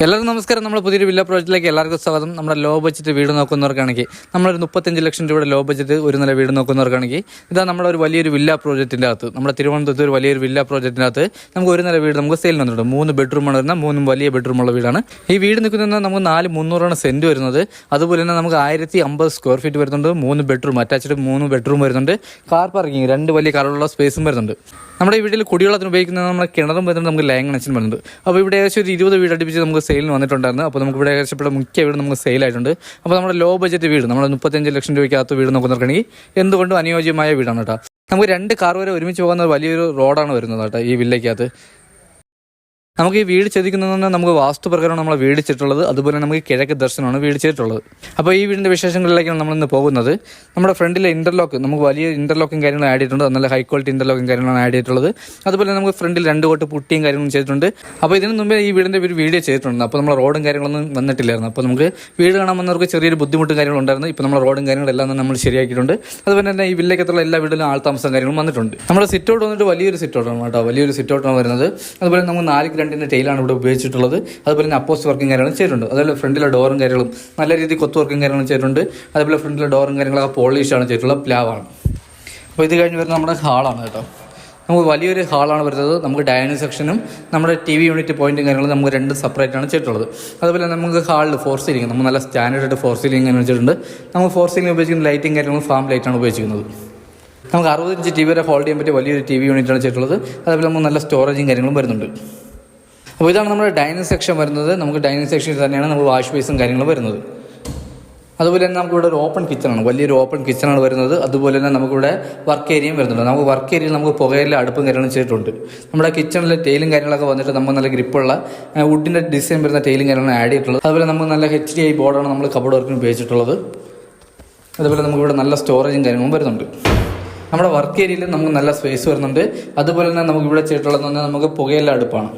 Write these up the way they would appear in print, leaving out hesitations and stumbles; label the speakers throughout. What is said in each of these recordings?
Speaker 1: എല്ലാവർക്കും നമസ്കാരം. നമ്മുടെ പുതിയൊരു വില്ല പ്രോജക്റ്റിലേക്ക് എല്ലാവർക്കും സ്വാഗതം. നമ്മുടെ ലോ ബഡ്ജറ്റ് വീട് നോക്കുന്നവർക്കാണെങ്കിൽ നമ്മളൊരു 35 ലക്ഷം രൂപയുടെ ലോ ബഡ്ജറ്റ് ഒരു നില വീട് നോക്കുന്നവർക്കാണെങ്കിൽ ഇതാ നമ്മുടെ ഒരു വലിയൊരു വില്ല പ്രോജക്റ്റിൻ്റെ അകത്ത്, നമ്മുടെ തിരുവനന്തപുരത്ത് ഒരു വലിയൊരു വില്ല പ്രോജക്റ്റിൻ്റെ അകത്ത് നമുക്ക് ഒരു നില വീട് നമുക്ക് സെയിലിന് വന്നിട്ടുണ്ട്. 3 ബെഡ്റൂമാണ് വരുന്നത്, 3 വലിയ ബെഡ്റൂമുള്ള വീടാണ്. ഈ വീട് നിൽക്കുന്നത് നമുക്ക് 4,300 സെൻറ്റ് വരുന്നത്. അതുപോലെ തന്നെ നമുക്ക് 1,050 സ്ക്വയർ ഫീറ്റ് വരുന്നുണ്ട്. 3 ബെഡ്റൂം അറ്റാച്ച്ഡ് 3 ബെഡ്റൂം വരുന്നുണ്ട്. കാർ പാർക്കിംഗ് 2 വലിയ കാറുള്ള സ്പേസും വരുന്നുണ്ട്. നമ്മുടെ ഈ വീട്ടിൽ കുടിവെള്ളത്തിന് ഉപയോഗിക്കുന്നത് നമ്മുടെ കിണറും വരുന്നുണ്ട്, നമുക്ക് ലൈൻ കണക്ഷൻ വരുന്നുണ്ട്. അപ്പോൾ ഇവിടെ ഏകദേശം ഒരു 20 വീട് അടുപ്പിച്ച് നമുക്ക് സെയിലിന് വന്നിട്ടുണ്ടായിരുന്നു. അപ്പോൾ നമുക്ക് ഇവിടെ ഏകദേശം ഇവിടെ മിക്ക വീട് നമുക്ക് സെയിലായിട്ടുണ്ട്. അപ്പോൾ നമ്മുടെ ലോ ബഡ്ജറ്റ് വീട്, നമ്മൾ 35 ലക്ഷം രൂപയ്ക്കകത്ത് വീട് നോക്കുന്നവർക്കാണെങ്കിൽ എന്തുകൊണ്ടും അനുയോജ്യമായ വീടാണ് കേട്ടോ. നമുക്ക് 2 കാർ വരെ ഒരുമിച്ച് പോകുന്ന വലിയൊരു റോഡാണ് വരുന്നത് കേട്ടോ ഈ വില്ലയ്ക്കകത്ത്. നമുക്ക് ഈ വീട് ചെയ്തിരിക്കുന്നതെന്ന് നമുക്ക് വാസ്തുപ്രകാരമാണ് നമ്മൾ വീട് ചെയ്തിട്ടുള്ളത്. അതുപോലെ നമുക്ക് കിഴക്ക് ദർശനമാണ് വീട് ചെയ്തിട്ടുള്ളത്. അപ്പോൾ ഈ വീടിൻ്റെ വിശേഷങ്ങളിലേക്കാണ് നമ്മളിന്ന് പോകുന്നത്. നമ്മുടെ ഫ്രണ്ടിലെ ഇൻ്റർലോക്ക് നമുക്ക് വലിയ ഇൻ്റർലോക്കും കാര്യങ്ങളും ആഡ് ചെയ്തിട്ടുണ്ട്. നല്ല ഹൈ ക്വാളിറ്റി ഇൻ്റർലോക്കും കാര്യങ്ങളാണ് ആഡ് ചെയ്തിട്ടുള്ളത്. അതുപോലെ നമുക്ക് ഫ്രണ്ടിൽ 2 കോട്ട് പുട്ടിയും കാര്യങ്ങളും ചെയ്തിട്ടുണ്ട്. അപ്പോൾ ഇതിന് മുമ്പേ ഈ വീടിൻ്റെ ഒരു വീഡിയോ ചെയ്തിട്ടുണ്ട്. അപ്പോൾ നമ്മൾ റോഡും കാര്യങ്ങളൊന്നും വന്നിട്ടില്ലായിരുന്നു. അപ്പോൾ നമുക്ക് വീട് കാണാൻ വന്നവർക്ക് ചെറിയൊരു ബുദ്ധിമുട്ടും കാര്യങ്ങളും ഉണ്ടായിരുന്നു. ഇപ്പോൾ നമ്മൾ റോഡും കാര്യങ്ങളെല്ലാം തന്നെ നമ്മൾ ശരിയാക്കിയിട്ടുണ്ട്. അതുപോലെ തന്നെ ഈ വില്ലയ്ക്കത്തുള്ള എല്ലാ വീട്ടിലും ആൾതാമസം കാര്യങ്ങളും വന്നിട്ടുണ്ട്. നമ്മുടെ സിറ്റ് ഔട്ട് വന്നിട്ട് വലിയൊരു സിറ്റ് ഔട്ടാണ് കേട്ടോ, വലിയൊരു സിറ്റ് ഔട്ടാണ് വരുന്നത്. അതുപോലെ നമുക്ക് 4 ടൈലാണ് ഇവിടെ ഉപയോഗിച്ചിട്ടുള്ളത്. അതുപോലെ തന്നെ അപ്പോസ്റ്റ് വർക്കും കാര്യങ്ങളും ചെയ്തിട്ടുണ്ട്. അതുപോലെ ഫ്രണ്ടിലെ ഡോറും കാര്യങ്ങളും നല്ല രീതിയിൽ കൊത്തു വർക്കും കാര്യങ്ങളും ചെയ്തിട്ടുണ്ട്. അതുപോലെ ഫ്രണ്ടിലെ ഡോറും കാര്യങ്ങളൊക്കെ പോളിഷാണ് ചെയ്തിട്ടുള്ളത്, പ്ലാവാണ്. അപ്പോൾ ഇത് കഴിഞ്ഞ് വരുന്നത് നമ്മുടെ ഹാളാണ് കേട്ടോ. നമുക്ക് വലിയൊരു ഹാളാണ് വരുന്നത്. നമുക്ക് ഡൈനിങ് സെക്ഷനും നമ്മുടെ TV യൂണിറ്റ് പോയിന്റും കാര്യങ്ങളും നമുക്ക് 2 സെപ്പറേറ്റ് ആണ് ചെയ്തിട്ടുള്ളത്. അതുപോലെ നമുക്ക് ഹാളിൽ 4 സീലിംഗ് നമുക്ക് നല്ല സ്റ്റാൻഡേർഡ് 4 സീലിംഗ് അങ്ങനെ വെച്ചിട്ടുണ്ട്. നമുക്ക് 4 സീലിംഗ് ഉപയോഗിക്കുന്ന ലൈറ്റും കാര്യങ്ങളും ഫാം ലൈറ്റാണ് ഉപയോഗിച്ചിരിക്കുന്നത്. നമുക്ക് 60 ഇഞ്ച് TV വരെ ഹോൾഡ് ചെയ്യാൻ പറ്റിയ വലിയൊരു TV യൂണിറ്റാണ് ചെയ്തിട്ടുള്ളത്. അതുപോലെ നമുക്ക് നല്ല സ്റ്റോറേജും കാര്യങ്ങളും വരുന്നുണ്ട്. അപ്പോൾ ഇതാണ് നമ്മുടെ ഡൈനിങ് സെക്ഷൻ വരുന്നത്. നമുക്ക് ഡൈനിങ് സെക്ഷനിൽ തന്നെയാണ് നമുക്ക് വാഷ് ബേസും കാര്യങ്ങളും വരുന്നത്. അതുപോലെ തന്നെ നമുക്കിവിടെ ഒരു ഓപ്പൺ കിച്ചണാണ്, വലിയൊരു ഓപ്പൺ കിച്ചണാണ് വരുന്നത്. അതുപോലെ തന്നെ നമുക്കിവിടെ വർക്ക് ഏരിയയും വരുന്നുണ്ട്. നമുക്ക് വർക്ക് ഏരിയയിൽ നമുക്ക് പുകയിലെ അടുപ്പും കാര്യങ്ങളും ചെയ്തിട്ടുണ്ട്. നമ്മുടെ കിച്ചണിലെ ടൈലും കാര്യങ്ങളൊക്കെ വന്നിട്ട് നമുക്ക് നല്ല ഗ്രിപ്പുള്ള വുഡിൻ്റെ ഡിസൈൻ വരുന്ന ടൈലും കാര്യങ്ങളും ആഡ് ചെയ്തിട്ടുള്ളത്. അതുപോലെ നമുക്ക് നല്ല HDI ബോർഡാണ് നമ്മൾ കബോർഡ് വർക്കിന് ഉപയോഗിച്ചിട്ടുള്ളത്. അതുപോലെ നമുക്കിവിടെ നല്ല സ്റ്റോറേജും കാര്യങ്ങളും വരുന്നുണ്ട്. നമ്മുടെ വർക്ക് ഏരിയയിൽ നമുക്ക് നല്ല സ്പേസ് വരുന്നുണ്ട്. അതുപോലെ തന്നെ നമുക്കിവിടെ ചെയ്തിട്ടുള്ളതെന്ന് പറഞ്ഞാൽ നമുക്ക് പുകയിലെ അടുപ്പാണ്.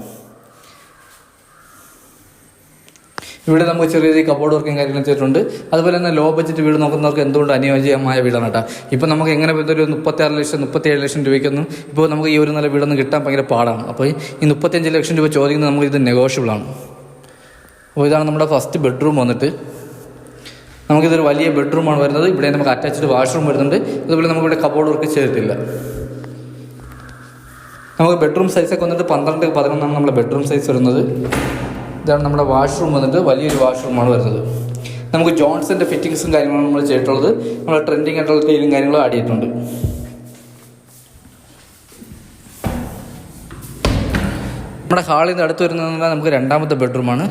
Speaker 1: ഇവിടെ നമുക്ക് ചെറിയ രീതിയിൽ കബോർഡ് വർക്കും കാര്യങ്ങളും ചെയ്തിട്ടുണ്ട്. അതുപോലെ തന്നെ ലോ ബഡ്ജറ്റ് വീട് നോക്കുന്നവർക്ക് എന്തുകൊണ്ട് അനുയോജ്യമായ വീടാണ് കേട്ടോ. ഇപ്പോൾ നമുക്ക് എങ്ങനെ ഒരു 36 ലക്ഷം 37 ലക്ഷം രൂപയ്ക്കൊന്നും ഇപ്പോൾ നമുക്ക് ഈ ഒരു നില വീടൊന്നും കിട്ടാൻ ഭയങ്കര പാടാണ്. അപ്പോൾ ഈ 35 ലക്ഷം രൂപ ചോദിക്കുന്നത് നമുക്ക് ഇത് നെഗോഷ്യബിളാണ്. അപ്പോൾ ഇതാണ് നമ്മുടെ ഫസ്റ്റ് ബെഡ്റൂം വന്നിട്ട്. നമുക്കിതൊരു വലിയ ബെഡ്റൂമാണ് വരുന്നത്. ഇവിടെ നമുക്ക് അറ്റാച്ച്ഡ് വാഷ്റൂം വരുന്നുണ്ട്. അതുപോലെ നമുക്കിവിടെ കബോർഡ് വർക്ക് ചെയ്തിട്ടില്ല. നമുക്ക് ബെഡ്റൂം സൈസൊക്കെ വന്നിട്ട് 12x11 നമ്മുടെ ബെഡ്റൂം സൈസ് വരുന്നത്. ഇതാണ് നമ്മുടെ വാഷ്റൂം വന്നിട്ട്, വലിയൊരു വാഷ്റൂമാണ് വരുന്നത്. നമുക്ക് ജോൺസന്റെ ഫിറ്റിങ്സും കാര്യങ്ങളും നമ്മൾ ചെയ്തിട്ടുള്ളത്. നമ്മൾ ട്രെൻഡിങ് ആയിട്ടുള്ള ടൈലും കാര്യങ്ങളും ആഡ് ചെയ്തിട്ടുണ്ട്. നമ്മുടെ ഹാളിൽ നിന്ന് അടുത്ത് വരുന്നത് നമുക്ക് 2ാമത്തെ ബെഡ്റൂമാണ്.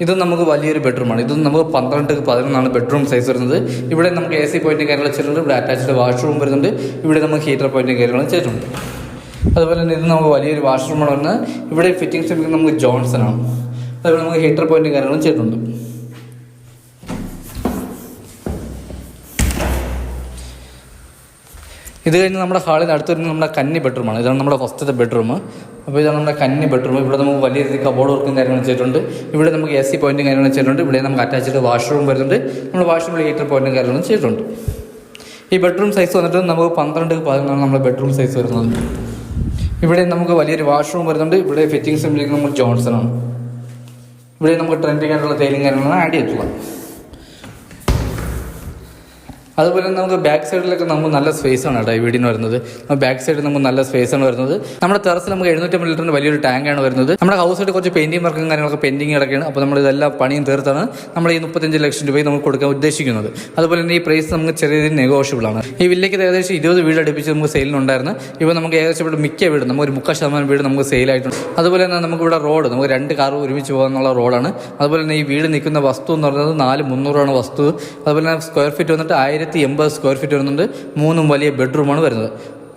Speaker 1: ഇത് നമുക്ക് വലിയൊരു ബെഡ്റൂമാണ്. ഇത് നമുക്ക് 12x11 ബെഡ്റൂം സൈസ് വരുന്നത്. ഇവിടെ നമുക്ക് AC പോയിന്റും കാര്യങ്ങളും ചെയ്തിട്ടുണ്ട്. ഇവിടെ അറ്റാച്ച്ഡ് വാഷ്റൂം വരുന്നുണ്ട്. ഇവിടെ നമുക്ക് ഹീറ്റർ പോയിന്റും കാര്യങ്ങളും ചെയ്തിട്ടുണ്ട്. അതുപോലെ തന്നെ ഇത് നമുക്ക് വലിയൊരു വാഷ്റൂമാണ് വരുന്നത്. ഇവിടെ ഫിറ്റിങ്സ് നമുക്ക് ജോൺസൺ ആണ്. അതുപോലെ നമുക്ക് ഹീറ്റർ പോയിന്റും കാര്യങ്ങളും ചെയ്തിട്ടുണ്ട്. ഇത് കഴിഞ്ഞ് നമ്മുടെ ഹാളിൽ അടുത്ത് വരുന്നത് നമ്മുടെ കന്നി ബെഡ്റൂമാണ്. ഇതാണ് നമ്മുടെ ഫസ്റ്റത്തെ ബെഡ്റൂം. അപ്പോൾ ഇതാണ് നമ്മുടെ കന്നി ബെഡ്റൂം. ഇവിടെ നമുക്ക് വലിയ രീതിയിൽ കബോർഡ് വർക്കും കാര്യങ്ങളും ചെയ്തിട്ടുണ്ട്. ഇവിടെ നമുക്ക് AC പോയിന്റും കാര്യങ്ങളും ചെയ്തിട്ടുണ്ട്. ഇവിടെ നമുക്ക് അറ്റാച്ച്ഡ് വാഷ്റൂം വരുന്നുണ്ട്. നമ്മൾ വാഷ്റൂമിൽ ഹീറ്റർ പോയിന്റും കാര്യങ്ങളും ചെയ്തിട്ടുണ്ട്. ഈ ബെഡ്റൂം സൈസ് വന്നിട്ട് നമുക്ക് 12x11 നമ്മുടെ ബെഡ്റൂം സൈസ് വരുന്നത്. ഇവിടെ നമുക്ക് വലിയൊരു വാഷ്റൂം വരുന്നുണ്ട്. ഇവിടെ ഫിറ്റിംഗ്സ് നമുക്ക് ജോൺസൺ ആണ്. ഇവിടെ നമുക്ക് ട്രെൻഡിങ് ആയിട്ടുള്ള ടൈലും കാര്യങ്ങളാണ് ആഡ് ചെയ്തിട്ടുള്ളത്. അതുപോലെ തന്നെ നമുക്ക് ബാക്ക് സൈഡിലൊക്കെ നമുക്ക് നല്ല സ്പേസ് ആണ് കേട്ടോ ഈ വീടിന് വരുന്നത്. ബാക്ക് സൈഡിൽ നമുക്ക് നല്ല സ്പേസ് ആണ് വരുന്നത്. നമ്മുടെ ടെറസിൽ നമുക്ക് 750 ലിറ്ററിൻ്റെ വലിയൊരു ടാങ്കാണ് വരുന്നത്. നമ്മുടെ ഹൗസായിട്ട് കുറച്ച് പെയിൻറ്റിങ് വർക്കും കാര്യങ്ങളൊക്കെ പെൻഡിങ് കിടക്കുകയാണ്. അപ്പോൾ നമ്മൾ ഇതെല്ലാം പണിയും തീർത്താണ് നമ്മൾ ഈ 35 ലക്ഷം രൂപയ്ക്ക് നമുക്ക് കൊടുക്കാൻ ഉദ്ദേശിക്കുന്നത്. അതുപോലെ തന്നെ ഈ പ്രൈസ് നമുക്ക് ചെറിയ രീതിയിൽ നെഗോഷ്യബിളാണ്. ഈ വില്ലയ്ക്ക് ഏകദേശം 20 വീട് അടുപ്പിച്ച് നമുക്ക് സെയിലിനുണ്ടായിരുന്നു. ഇപ്പോൾ നമുക്ക് ഏകദേശം ഇവിടെ മിക്ക വീട് നമുക്ക് 40% വീട് നമുക്ക് സെയിലായിട്ടുണ്ട്. അതുപോലെ തന്നെ നമുക്കിവിടെ റോഡ് നമുക്ക് 2 കാർ ഒരുമിച്ച് പോകാനുള്ള റോഡാണ്. അതുപോലെ തന്നെ ഈ വീട് നിൽക്കുന്ന വസ്തു എന്ന് പറയുന്നത് 4,300 വസ്തു. അതുപോലെ തന്നെ സ്ക്വയർ ഫീറ്റ് വന്നിട്ട് 1,080 സ്ക്വയർ ഫീറ്റ് വരുന്നുണ്ട്. 3 വലിയ ബെഡ്റൂമാണ് വരുന്നത്.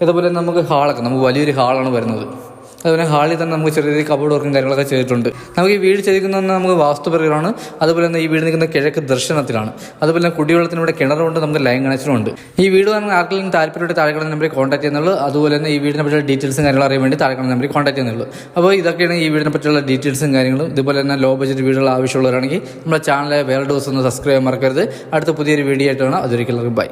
Speaker 1: അതുപോലെ നമുക്ക് ഹാളൊക്കെ നമുക്ക് വലിയൊരു ഹാളാണ് വരുന്നത്. അതുപോലെ ഹാളിൽ തന്നെ നമുക്ക് ചെറിയ രീതിയിൽ കബോർഡ് വർക്കും കാര്യങ്ങളൊക്കെ ചെയ്തിട്ടുണ്ട്. നമുക്ക് ഈ വീട് ചെയ്തിരിക്കുന്നത് നമുക്ക് വാസ്തുപ്രകാരമാണ്. അതുപോലെ തന്നെ ഈ വീട് നിൽക്കുന്ന കിഴക്ക് ദർശനത്തിലാണ്. അതുപോലെ തന്നെ കുടിവെള്ളത്തിനൂടെ കിണറുണ്ട്, നമുക്ക് ലൈൻ കണക്ഷനും ഉണ്ട്. ഈ വീട് പറഞ്ഞാൽ ആർക്കെങ്കിലും താല്പര്യമായിട്ട് താഴെ നമ്പറിൽ കോൺടാക്ട് ചെയ്യുന്നുള്ളൂ. അതുപോലെ തന്നെ ഈ വീടിനെ പറ്റിയുള്ള ഡീറ്റെയിൽസും കാര്യങ്ങളും അറിയാൻ വേണ്ടി താഴെ നമ്പറിൽ കോൺടാക്ട് ചെയ്യുന്നുള്ളൂ. അപ്പോൾ ഇതൊക്കെയാണ് ഈ വീടിനെ പറ്റിയുള്ള ഡീറ്റെയിൽസും കാര്യങ്ങളും. ഇതുപോലെ തന്നെ ലോ ബഡ്ജറ്റ് വീടുകൾ ആവശ്യമുള്ളവരാണെങ്കിൽ നമ്മുടെ ചാനലിലെ വേറെ ദിവസം ഒന്ന് സബ്സ്ക്രൈബ് ചെയ്യാൻ മറക്കരുത്. അടുത്ത പുതിയൊരു വീഡിയോ ആയിട്ടാണ്. അതൊരിക്കലും ബൈ.